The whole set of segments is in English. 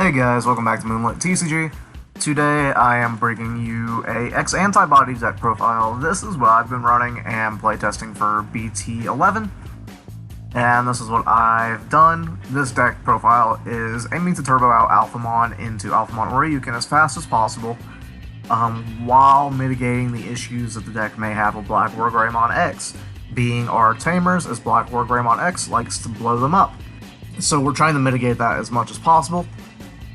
Hey guys, welcome back to Moonlit TCG. Today I am bringing you a x-antibody deck profile. This is what I've been running and playtesting for BT-11. And this is what I've done. This deck profile is aiming to turbo out Alphamon into Alphamon or Ryukin as fast as possible, while mitigating the issues that the deck may have with Black Grademon X, being our tamers, as Black Grademon X likes to blow them up. So we're trying to mitigate that as much as possible.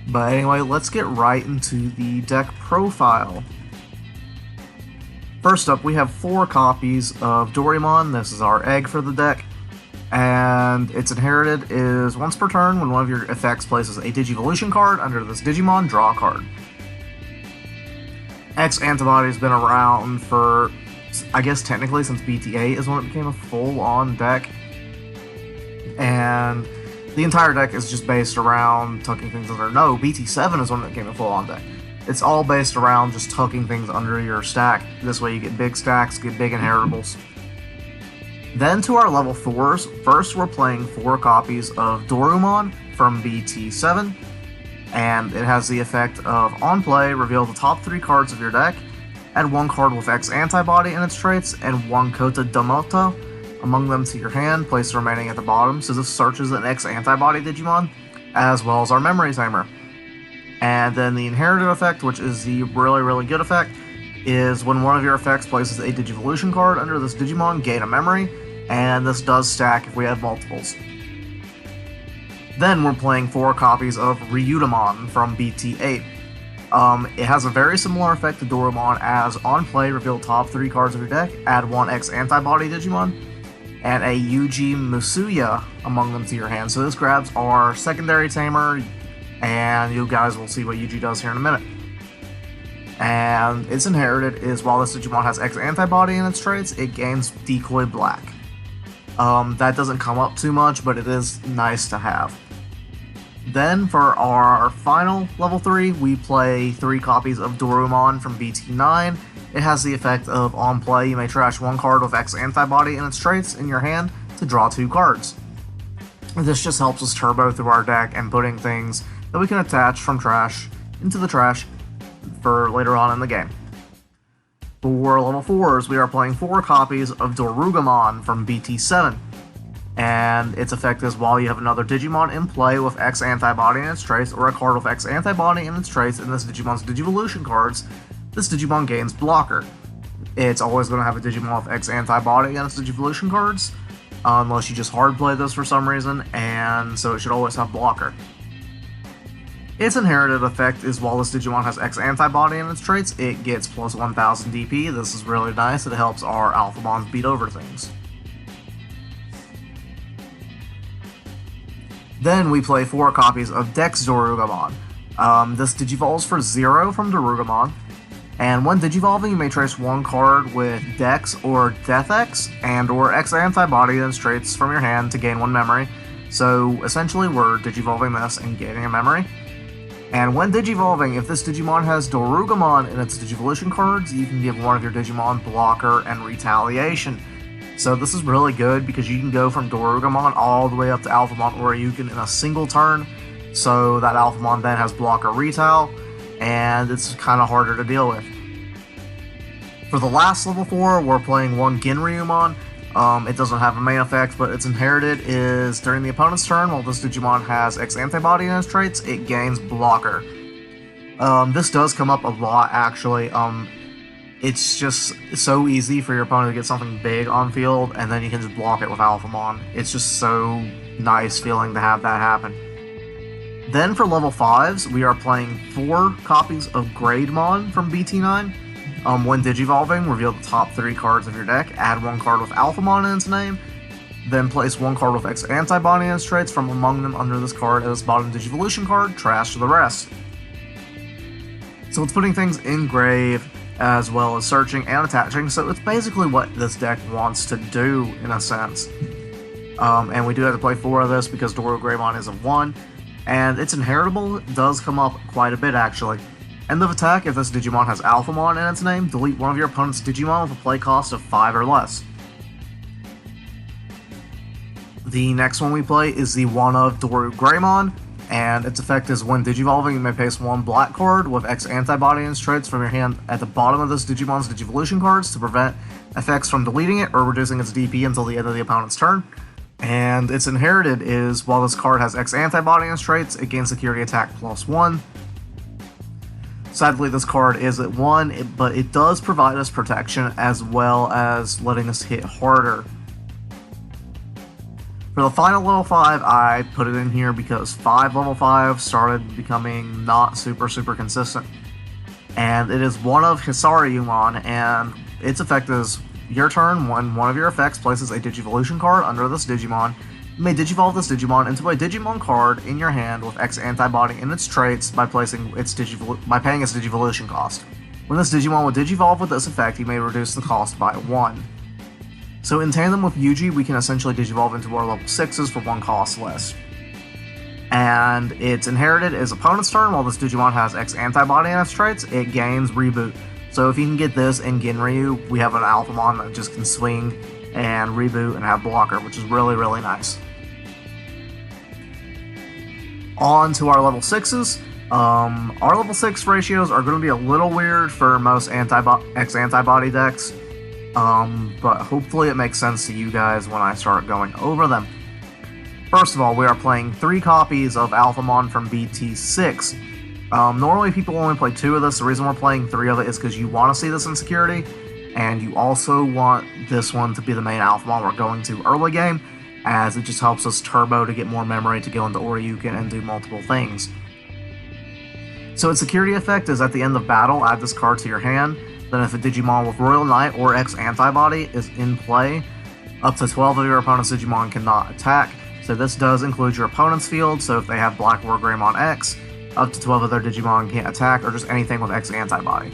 But anyway, let's get right into the deck profile. First up, we have 4 copies of Dorimon. This is our egg for the deck. And its inherited is once per turn, when one of your effects places a Digivolution card under this Digimon, draw a card. X-antibody has been around for, I guess technically since BT-8 is when it became a full-on deck. And the entire deck is just based around tucking things under. No, BT-7 is when it became a full-on deck. It's all based around just tucking things under your stack. This way you get big stacks, get big inheritables. Then to our level 4s, first we're playing 4 copies of Dorumon from BT-7. And it has the effect of, on play, reveal the top 3 cards of your deck, add 1 card with X-antibody in its traits, and 1 Kota Domoto among them to your hand, place the remaining at the bottom. So this searches an X-antibody Digimon, as well as our memory timer. And then the inherited effect, which is the really good effect, is when one of your effects places a Digivolution card under this Digimon, gain a memory, and this does stack if we have multiples. Then we're playing 4 copies of Ryudamon from BT-8. It has a very similar effect to Dorumon, as on play, reveal top 3 cards of your deck, add 1 X-antibody Digimon, and a Yuji Musya among them to your hand. So this grabs our secondary tamer, and you guys will see what Yuji does here in a minute. And its inherited is, while this Digimon has X-antibody in its traits, it gains Decoy Black. That doesn't come up too much, but it is nice to have. Then for our final level 3, we play 3 copies of Dorumon from BT-9. It has the effect of, on play, you may trash 1 card with X-antibody in its traits in your hand to draw 2 cards. This just helps us turbo through our deck and putting things that we can attach from trash into the trash for later on in the game. For level 4s, we are playing 4 copies of Dorugamon from BT-7. And its effect is, while you have another Digimon in play with X-antibody in its traits, or a card with X-antibody in its traits in this Digimon's Digivolution cards, this Digimon gains blocker. It's always going to have a Digimon with X-antibody in its Digivolution cards, unless you just hard play this for some reason, and so it should always have blocker. Its inherited effect is, while this Digimon has X-antibody in its traits, it gets plus 1000 DP. This is really nice. It helps our Alphamons beat over things. Then we play 4 copies of DexDorugamon. This digivolves for 0 from Dorugamon, and when digivolving, you may trace 1 card with Dex or Death X and or X-antibody in its traits from your hand to gain 1 memory. So essentially we're digivolving this and gaining a memory. And when digivolving, if this Digimon has Dorugamon in its Digivolution cards, you can give one of your Digimon blocker and retaliation. So this is really good because you can go from Dorugamon all the way up to Alphamon or Ryukin in a single turn, so that Alphamon then has block or retal, and it's kind of harder to deal with. For the last level 4, we're playing 1 Ginryumon. It doesn't have a main effect, but its inherited is, during the opponent's turn, while this Digimon has X-antibody in its traits, it gains blocker. This does come up a lot, actually. It's just so easy for your opponent to get something big on field, and then you can just block it with Alphamon. It's just so nice feeling to have that happen. Then for level 5s, we are playing 4 copies of Grademon from BT-9. When digivolving, reveal the top 3 cards of your deck, add 1 card with Alphamon in its name, then place 1 card with X-antibody in its traits from among them under this card as bottom Digivolution card, trash to the rest. So it's putting things in grave, as well as searching and attaching, so it's basically what this deck wants to do, in a sense. And we do have to play 4 of this because Grademon is a 1, and its inheritable does come up quite a bit, actually. End of attack, if this Digimon has Alphamon in its name, delete one of your opponent's Digimon with a play cost of 5 or less. The next one we play is the one of Grademon, and its effect is when digivolving, you may place one black card with X-antibody and its traits from your hand at the bottom of this Digimon's Digivolution cards to prevent effects from deleting it or reducing its DP until the end of the opponent's turn. And its inherited is, while this card has X-antibody and its traits, it gains security attack +1. Sadly, this card is at 1, but it does provide us protection as well as letting us hit harder. For the final level 5, I put it in here because 5 level 5 started becoming not super consistent. And it is one of Hisaryumon, and its effect is, your turn, when one of your effects places a Digivolution card under this Digimon, you may Digivolve this Digimon into a Digimon card in your hand with X-antibody in its traits by paying its Digivolution cost. When this Digimon will Digivolve with this effect, you may reduce the cost by 1. So in tandem with Yuji, we can essentially Digivolve into our level 6s for 1 cost less. And its inherited is opponent's turn. While this Digimon has X-antibody in its traits, it gains Reboot. So if you can get this in Ginryu, we have an Alphamon that just can swing and reboot and have blocker, which is really nice. On to our level 6s. Our level 6 ratios are going to be a little weird for most X-antibody decks, but hopefully it makes sense to you guys when I start going over them. First of all, we are playing 3 copies of Alphamon from BT-6. Normally people only play 2 of this. The reason we're playing 3 of it is because you want to see this in security, and you also want this one to be the main Alphamon we're going to early game, as it just helps us turbo to get more memory to go into Oryuken and do multiple things. So its security effect is, at the end of battle, add this card to your hand. Then if a Digimon with Royal Knight or X-antibody is in play, up to 12 of your opponent's Digimon cannot attack. So this does include your opponent's field, so if they have Black War Grademon X, up to 12 of their Digimon can't attack, or just anything with X-antibody.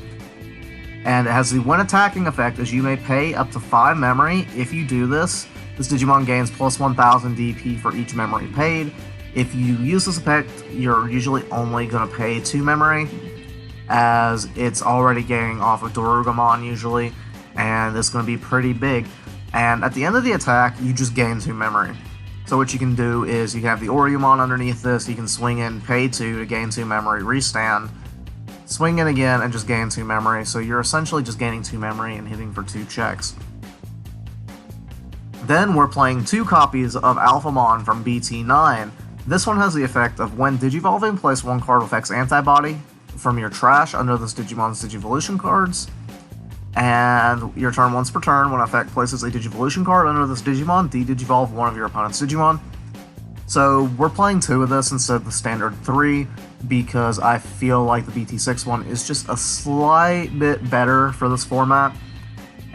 And it has the when attacking effect, as you may pay up to 5 memory. If you do this, this Digimon gains plus 1000 DP for each memory paid. If you use this effect, you're usually only going to pay 2 memory, as it's already getting off of Dorugamon usually, and it's going to be pretty big. And at the end of the attack, you just gain 2 memory. So what you can do is you can have the Oryumon underneath this, you can swing in, pay 2 to gain 2 memory, restand, swing in again, and just gain 2 memory. So you're essentially just gaining 2 memory and hitting for 2 checks. Then we're playing 2 copies of Alphamon from BT-9. This one has the effect of when Digivolving, place 1 card with X-antibody from your trash under this Digimon's Digivolution cards. And your turn, once per turn, when effect places a Digivolution card under this Digimon, de-Digivolve one of your opponent's Digimon. So we're playing 2 of this instead of the standard 3, because I feel like the BT-6 one is just a slight bit better for this format.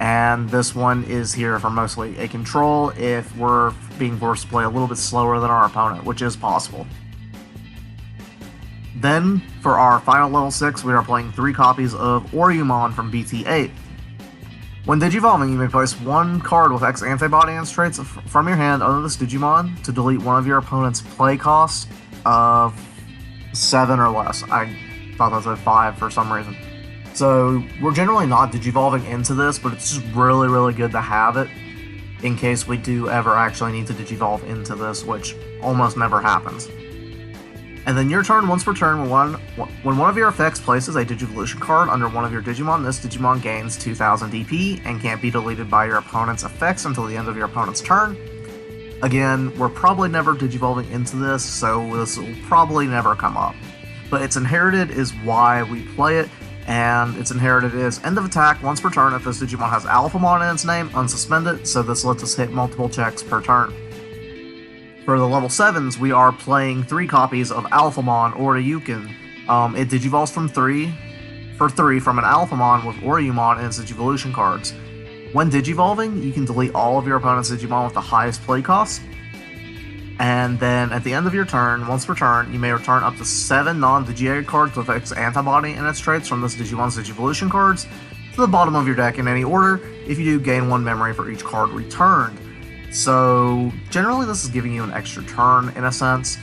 And this one is here for mostly a control if we're being forced to play a little bit slower than our opponent, which is possible. Then, for our final level 6, we are playing 3 copies of Oryumon from BT-8. When Digivolving, you may place 1 card with X-antibody and traits from your hand under this Digimon to delete one of your opponent's play cost of 7 or less. I thought that was 5 for some reason. So we're generally not Digivolving into this, but it's just really good to have it in case we do ever actually need to Digivolve into this, which almost never happens. And then your turn, once per turn, when one of your effects places a Digivolution card under one of your Digimon, this Digimon gains 2000 DP and can't be deleted by your opponent's effects until the end of your opponent's turn. Again, we're probably never Digivolving into this, so this will probably never come up. But its inherited is why we play it, and its inherited is end of attack once per turn if this Digimon has Alphamon in its name, unsuspend it, so this lets us hit multiple checks per turn. For the level 7s, we are playing 3 copies of Alphamon Oryuken. It digivolves from 3 from an Alphamon with Oryumon in its Digivolution cards. When digivolving, you can delete all of your opponent's Digimon with the highest play cost. And then at the end of your turn, once per turn, you may return up to 7 non-Digiegg cards with X-antibody and its traits from this Digimon's Digivolution cards to the bottom of your deck in any order. If you do, gain 1 memory for each card returned. So generally this is giving you an extra turn in a sense,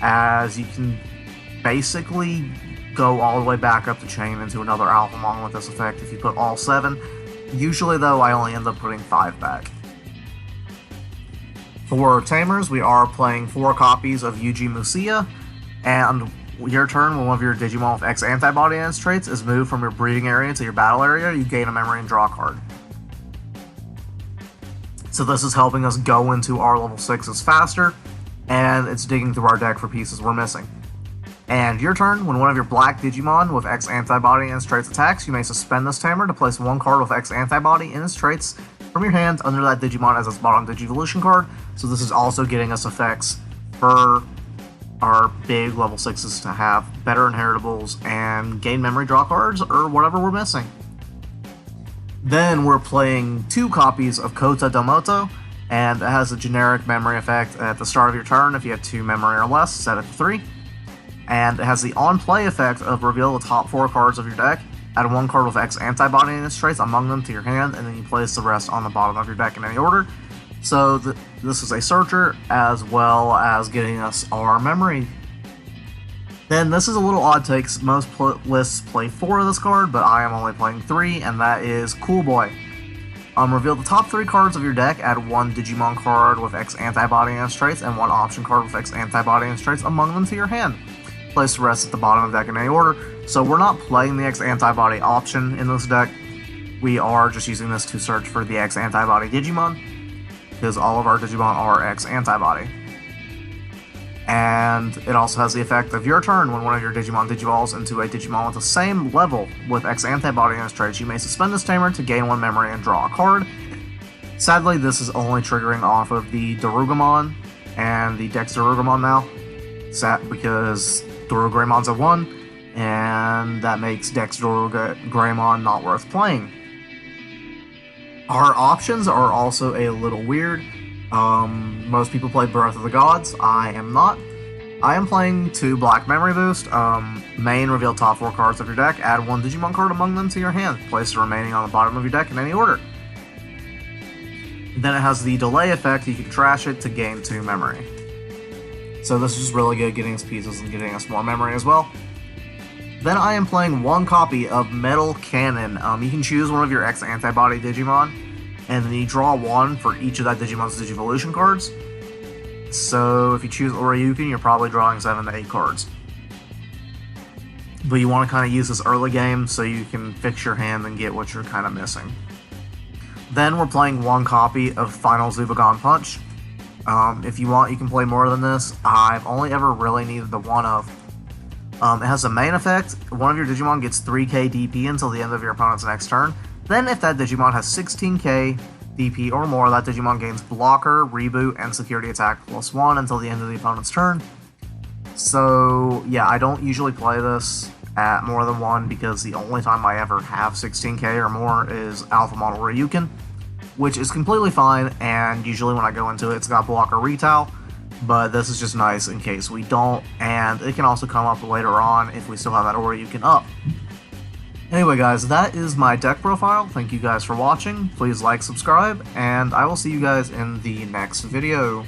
as you can basically go all the way back up the chain into another Alphamon with this effect if you put all 7. Usually though, I only end up putting 5 back. For Tamers, we are playing 4 copies of Yuji Musya. And your turn, when one of your Digimon with X-antibody in its traits is moved from your breeding area to your battle area, you gain a memory and draw a card. So this is helping us go into our level 6s faster, and it's digging through our deck for pieces we're missing. And your turn, when one of your black Digimon with X-antibody in its traits attacks, you may suspend this timer to place one card with X-antibody in its traits from your hand under that Digimon as its bottom Digivolution card. So this is also getting us effects for our big level 6s to have better inheritables and gain memory draw cards or whatever we're missing. Then we're playing 2 copies of Kota Domoto, and it has a generic memory effect at the start of your turn. If you have 2 memory or less, set it to 3. And it has the on-play effect of reveal the top 4 cards of your deck, add 1 card with X-antibody in its traits among them to your hand, and then you place the rest on the bottom of your deck in any order. So this is a searcher, as well as getting us our memory. Then this is a little odd take, most lists play 4 of this card, but I am only playing 3, and that is Cool Boy. Reveal the top 3 cards of your deck, add 1 Digimon card with X-antibody in its traits, and 1 option card with X-antibody in its traits among them to your hand. Place the rest at the bottom of the deck in any order. So we're not playing the X-antibody option in this deck. We are just using this to search for the X-antibody Digimon, because all of our Digimon are X-antibody. And it also has the effect of your turn, when one of your Digimon digivolves into a Digimon with the same level with X-antibody in its traits, you may suspend this timer to gain 1 memory and draw a card. Sadly, this is only triggering off of the Dorugamon and the DexDorugamon now, because Dorugamon's a 1, and that makes DexDorugamon not worth playing. Our options are also a little weird. Most people play Birth of the Gods. I am not. I am playing 2 Black Memory Boost. Main, reveal top 4 cards of your deck, add 1 Digimon card among them to your hand. Place the remaining on the bottom of your deck in any order. Then it has the delay effect, you can trash it to gain 2 memory. So this is really good, getting us pieces and getting us more memory as well. Then I am playing 1 copy of Metal Cannon. You can choose one of your X-antibody Digimon, and then you draw 1 for each of that Digimon's Digivolution cards. So if you choose Oryukin, you're probably drawing 7 to 8 cards. But you want to kind of use this early game so you can fix your hand and get what you're kind of missing. Then we're playing 1 copy of Final Zubagan Punch. If you want, you can play more than this. I've only ever really needed the 1 of. It has a main effect. One of your Digimon gets 3k DP until the end of your opponent's next turn. Then if that Digimon has 16k DP or more, that Digimon gains Blocker, Reboot, and Security Attack +1 until the end of the opponent's turn. So yeah, I don't usually play this at more than 1 because the only time I ever have 16k or more is Alphamon or Ryukin, which is completely fine, and usually when I go into it, it's got Blocker Retail, but this is just nice in case we don't, and it can also come up later on if we still have that Oryukin up. Anyway guys, that is my deck profile. Thank you guys for watching. Please like, subscribe, and I will see you guys in the next video.